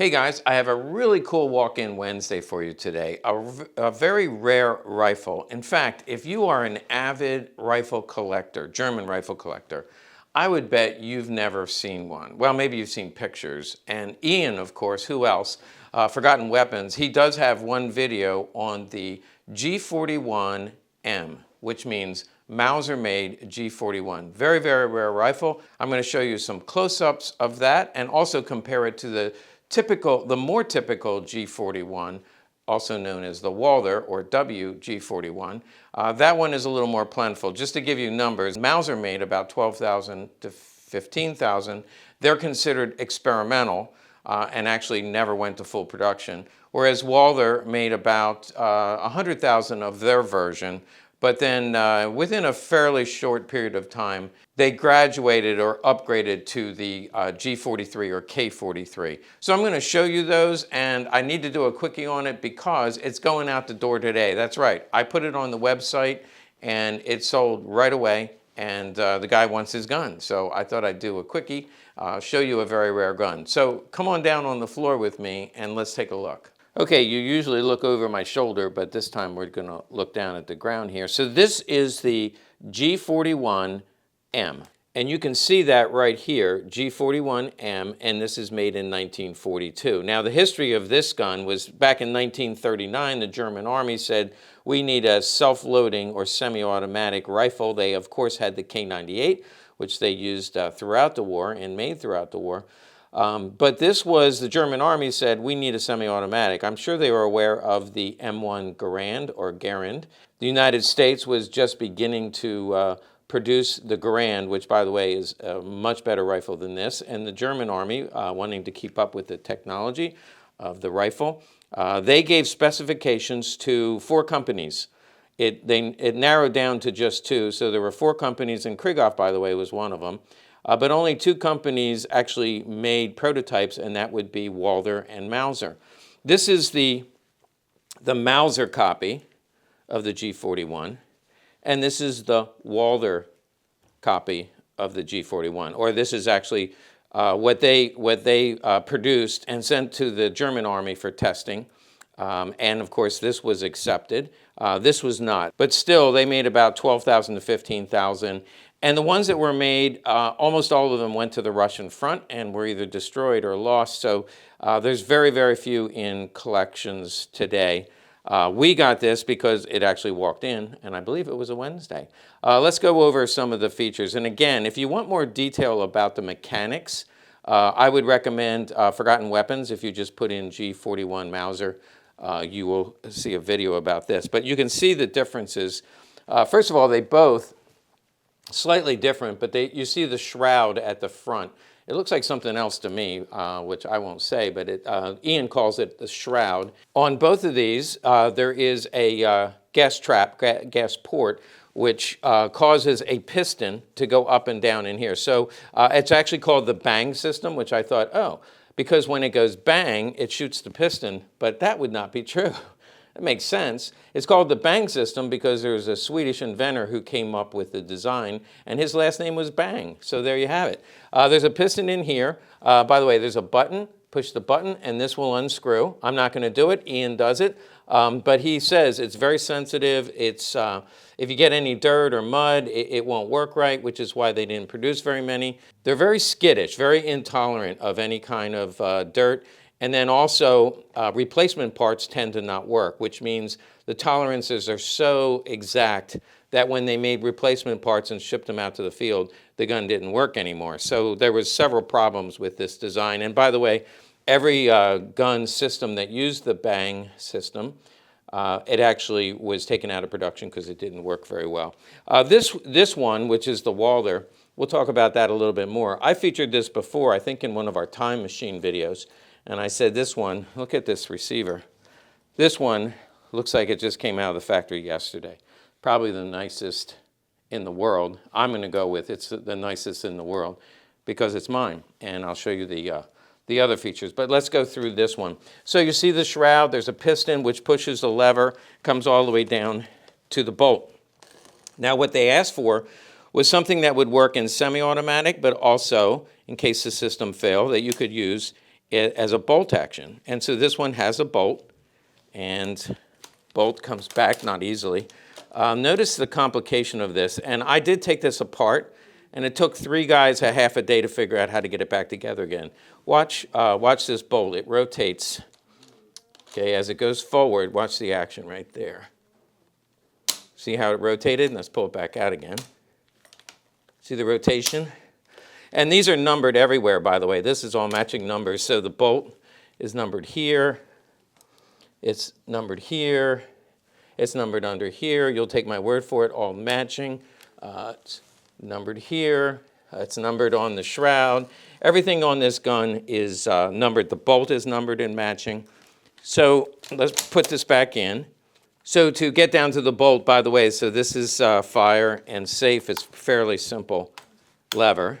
Hey guys, I have a really cool walk-in Wednesday for you today. A very rare rifle. In fact, if you are an avid rifle collector, German rifle collector, I would bet you've never seen one. Well, maybe you've seen pictures. And Ian, of course, who else? Forgotten Weapons. He does have one video on the G41M, which means Mauser-made G41. Very, very rare rifle. I'm going to show you some close-ups of that and also compare it to the more typical G41, also known as the Walther or WG41. That one is a little more plentiful. Just to give you numbers, Mauser made about 12,000 to 15,000. They're considered experimental and actually never went to full production, whereas Walther made about 100,000 of their version. But then within a fairly short period of time, they graduated or upgraded to the G43 or K43. So I'm going to show you those, and I need to do a quickie on it because it's going out the door today. That's right. I put it on the website, and it sold right away, and the guy wants his gun. So I thought I'd do a quickie, show you a very rare gun. So come on down on the floor with me, and let's take a look. Okay, you usually look over my shoulder, but this time we're going to look down at the ground here. So this is the G41M, and you can see that right here, G41M, and this is made in 1942. Now, the history of this gun was back in 1939, the German Army said, we need a self-loading or semi-automatic rifle. They, of course, had the K98, which they used throughout the war and made throughout the war. But this was, the German Army said, we need a semi-automatic. I'm sure they were aware of the M1 Garand or Garand. The United States was just beginning to produce the Garand, which, by the way, is a much better rifle than this. And the German Army, wanting to keep up with the technology of the rifle, they gave specifications to 4 companies. It narrowed down to just 2, so there were 4 companies, and Krieghoff, by the way, was one of them. But only 2 companies actually made prototypes, and that would be Walther and Mauser. This is the Mauser copy of the G41, and this is the Walther copy of the G41. Or this is actually what they produced and sent to the German Army for testing. And of course, this was accepted. This was not. But still, they made about 12,000 to 15,000. And the ones that were made, almost all of them went to the Russian front and were either destroyed or lost. So there's very, very few in collections today. We got this because it actually walked in, and I believe it was a Wednesday. Let's go over some of the features. And again, if you want more detail about the mechanics, I would recommend Forgotten Weapons. If you just put in G41 Mauser, you will see a video about this. But you can see the differences. First of all, they both slightly different, but you see the shroud at the front. It looks like something else to me, which I won't say, but Ian calls it the shroud. On both of these, there is a gas trap, gas port, which causes a piston to go up and down in here. So it's actually called the bang system, which I thought, oh, because when it goes bang, it shoots the piston, but that would not be true. It makes sense. It's called the Bang system because there's a Swedish inventor who came up with the design, and his last name was Bang. So there you have it. There's a piston in here. By the way, there's a button. Push the button, and this will unscrew. I'm not going to do it. Ian does it. But he says it's very sensitive. It's if you get any dirt or mud, it won't work right, which is why they didn't produce very many. They're very skittish, very intolerant of any kind of dirt. And then also, replacement parts tend to not work, which means the tolerances are so exact that when they made replacement parts and shipped them out to the field, the gun didn't work anymore. So there was several problems with this design. And by the way, every gun system that used the Bang system, it actually was taken out of production because it didn't work very well. This one, which is the Walther, we'll talk about that a little bit more. I featured this before, I think in one of our time machine videos. And I said, this one, look at this receiver. This one looks like it just came out of the factory yesterday. Probably the nicest in the world. I'm going to go with it's the nicest in the world because it's mine. And I'll show you the other features. But let's go through this one. So you see the shroud. There's a piston which pushes the lever, comes all the way down to the bolt. Now what they asked for was something that would work in semi-automatic, but also, in case the system failed, that you could use as a bolt action. And so this one has a bolt, and bolt comes back not easily. Notice the complication of this, and I did take this apart, and it took 3 guys a half a day to figure out how to get it back together again. Watch this bolt. It rotates. Okay, as it goes forward, watch the action right there. See how it rotated? And let's pull it back out again. See the rotation? And these are numbered everywhere, by the way. This is all matching numbers. So the bolt is numbered here. It's numbered here. It's numbered under here. You'll take my word for it, all matching. It's numbered here. It's numbered on the shroud. Everything on this gun is numbered. The bolt is numbered and matching. So let's put this back in. So to get down to the bolt, by the way, so this is fire and safe. It's fairly simple lever.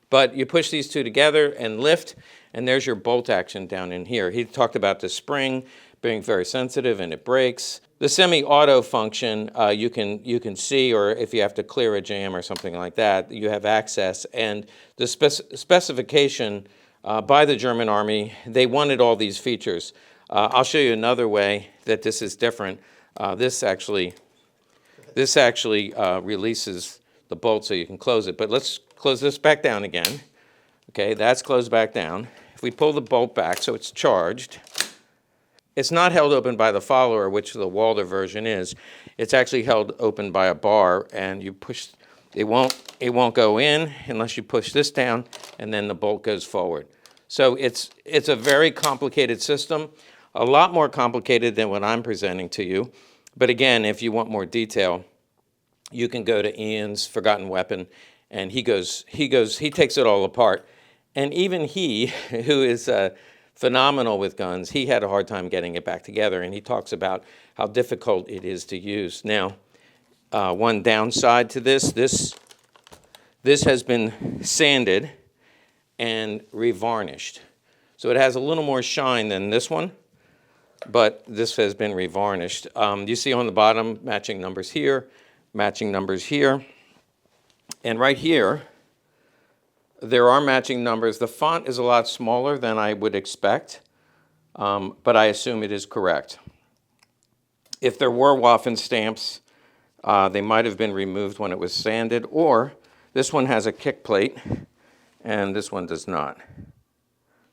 But you push these two together and lift, and there's your bolt action down in here. He talked about the spring being very sensitive and it breaks. The semi-auto function, you can see, or if you have to clear a jam or something like that, you have access. And the specification by the German Army, they wanted all these features. I'll show you another way that this is different. This actually releases the bolt so you can close it. But let's close this back down again. Okay, that's closed back down. If we pull the bolt back so it's charged, it's not held open by the follower, which the Walther version is. It's actually held open by a bar, and you push. It won't go in unless you push this down, and then the bolt goes forward. So it's a very complicated system, a lot more complicated than what I'm presenting to you. But again, if you want more detail, you can go to Ian's Forgotten Weapon, and he takes it all apart. And even he, who is phenomenal with guns, he had a hard time getting it back together, and he talks about how difficult it is to use. Now, one downside to this has been sanded and revarnished. So it has a little more shine than this one, but this has been revarnished. You see on the bottom, matching numbers here, matching numbers here. And right here, there are matching numbers. The font is a lot smaller than I would expect, but I assume it is correct. If there were Waffen stamps, they might have been removed when it was sanded, or this one has a kick plate, and this one does not.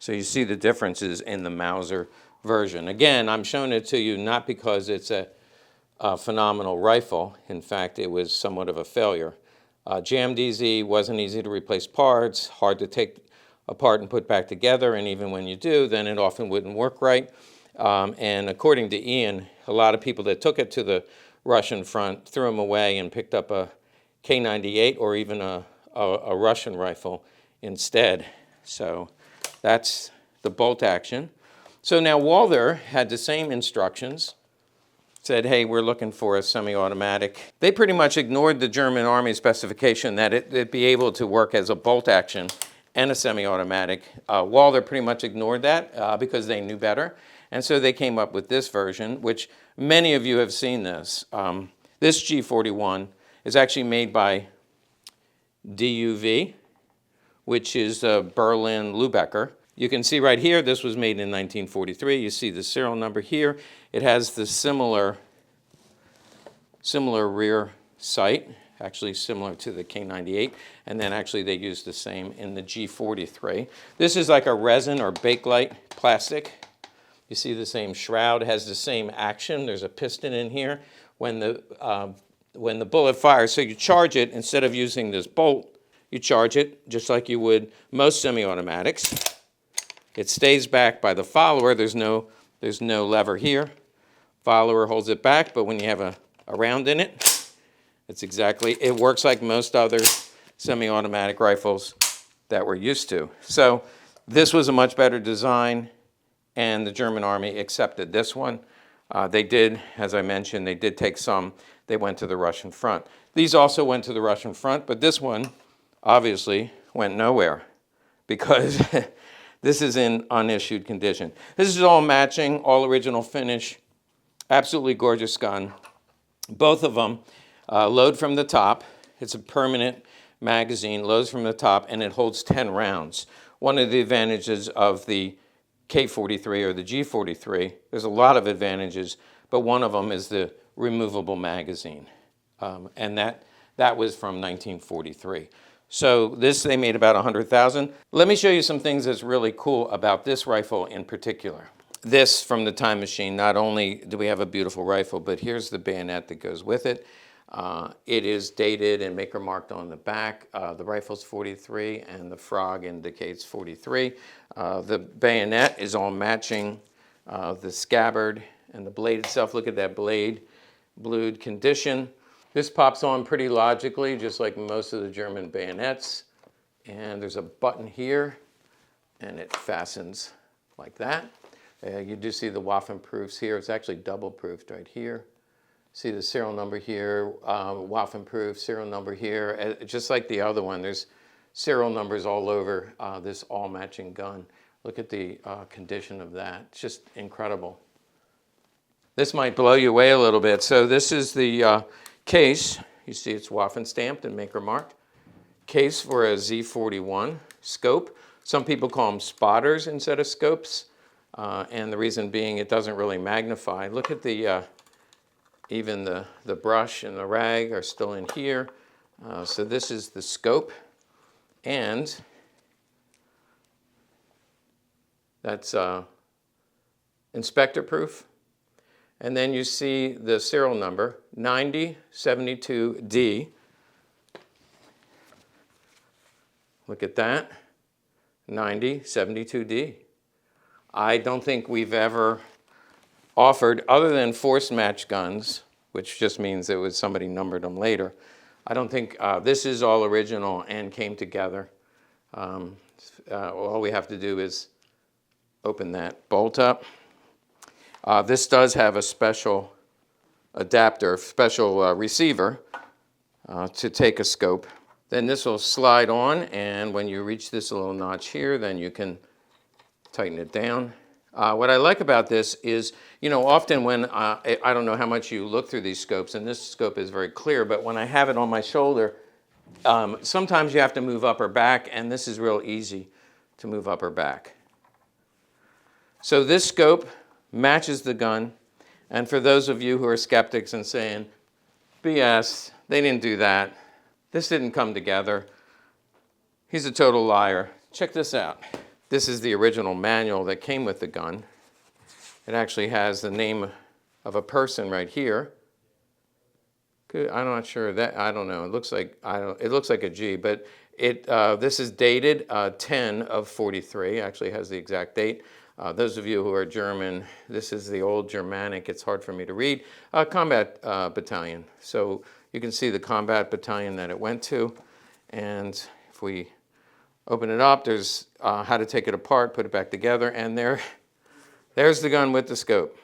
So you see the differences in the Mauser version. Again, I'm showing it to you not because it's a phenomenal rifle. In fact, it was somewhat of a failure. Jammed easy, wasn't easy to replace parts, hard to take apart and put back together, and even when you do, then it often wouldn't work right. And according to Ian, a lot of people that took it to the Russian front threw them away and picked up a K98 or even a Russian rifle instead. So that's the bolt action. So now Walther had the same instructions, said, hey, we're looking for a semi-automatic. They pretty much ignored the German Army specification that it'd be able to work as a bolt action and a semi-automatic. Walther pretty much ignored that because they knew better. And so they came up with this version, which many of you have seen this. This G41 is actually made by DUV, which is Berlin Lübecker. You can see right here, this was made in 1943. You see the serial number here. It has the similar rear sight, actually similar to the K98, and then actually they used the same in the G43. This is like a resin or bakelite plastic. You see the same shroud, has the same action. There's a piston in here when the bullet fires. So you charge it, instead of using this bolt, you charge it just like you would most semi-automatics. It stays back by the follower. There's no lever here. Follower holds it back, but when you have a round in it, it works like most other semi-automatic rifles that we're used to. So this was a much better design, and the German Army accepted this one. They did, as I mentioned, they did take some. They went to the Russian front. These also went to the Russian front, but this one obviously went nowhere because this is in unissued condition. This is all matching, all original finish, absolutely gorgeous gun. Both of them load from the top. It's a permanent magazine, loads from the top, and it holds 10 rounds. One of the advantages of the K43 or the G43. There's a lot of advantages, but one of them is the removable magazine. And that was from 1943. So this, they made about 100,000. Let me show you some things that's really cool about this rifle in particular. This from the time machine, not only do we have a beautiful rifle, but here's the bayonet that goes with it. It is dated and maker marked on the back. The rifle's 43 and the frog indicates 43. The bayonet is all matching the scabbard and the blade itself. Look at that blade, blued condition. This pops on pretty logically, just like most of the German bayonets. And there's a button here, and it fastens like that. You do see the Waffen proofs here. It's actually double proofed right here. See the serial number here, Waffen proof, serial number here. Just like the other one, there's serial numbers all over this all matching gun. Look at the condition of that. It's just incredible. This might blow you away a little bit. So this is the case. You see it's Waffen stamped and maker marked. Case for a Z41 scope. Some people call them spotters instead of scopes. And the reason being it doesn't really magnify. Look at the, even the brush and the rag are still in here. So this is the scope. And that's inspector proof. And then you see the serial number, 9072D. Look at that, 9072D. I don't think we've ever offered, other than forced match guns, which just means it was somebody numbered them later. I don't think this is all original and came together. All we have to do is open that bolt up. This does have a special adapter, special receiver to take a scope. Then this will slide on, and when you reach this little notch here, then you can tighten it down. What I like about this is, you know, often when, I don't know how much you look through these scopes, and this scope is very clear, but when I have it on my shoulder, sometimes you have to move up or back, and this is real easy to move up or back. So this scope matches the gun, and for those of you who are skeptics and saying, BS, they didn't do that, this didn't come together, he's a total liar. Check this out. This is the original manual that came with the gun. It actually has the name of a person right here. I'm not sure that, I don't know, it looks like, it looks like a G, but this is dated 10 of 43, actually has the exact date. Those of you who are German, this is the old Germanic, it's hard for me to read, combat battalion. So you can see the combat battalion that it went to, and if we open it up, there's how to take it apart, put it back together, and there's the gun with the scope,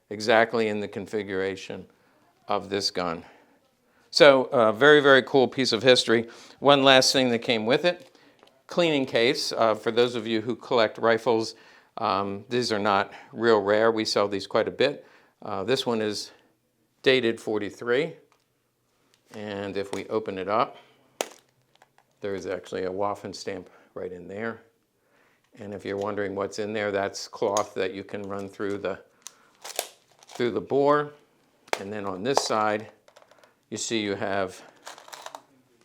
exactly in the configuration of this gun. So a very, very cool piece of history. One last thing that came with it, cleaning case. For those of you who collect rifles, these are not real rare. We sell these quite a bit. This one is dated 43. And if we open it up, there is actually a Waffen stamp right in there. And if you're wondering what's in there, that's cloth that you can run through the bore. And then on this side, you see you have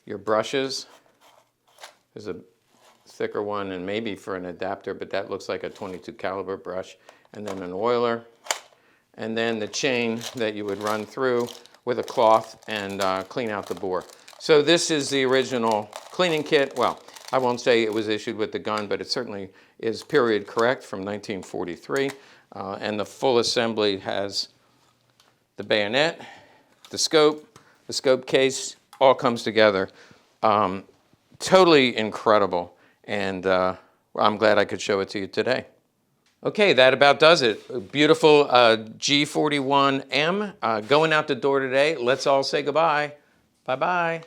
your brushes. There's a thicker one and maybe for an adapter, but that looks like a 22 caliber brush. And then an oiler. And then the chain that you would run through with a cloth and clean out the bore. So this is the original cleaning kit. Well, I won't say it was issued with the gun, but it certainly is period correct from 1943. And the full assembly has the bayonet, the scope case, all comes together. Totally incredible, and I'm glad I could show it to you today. Okay, that about does it. A beautiful G41M going out the door today. Let's all say goodbye. Bye-bye.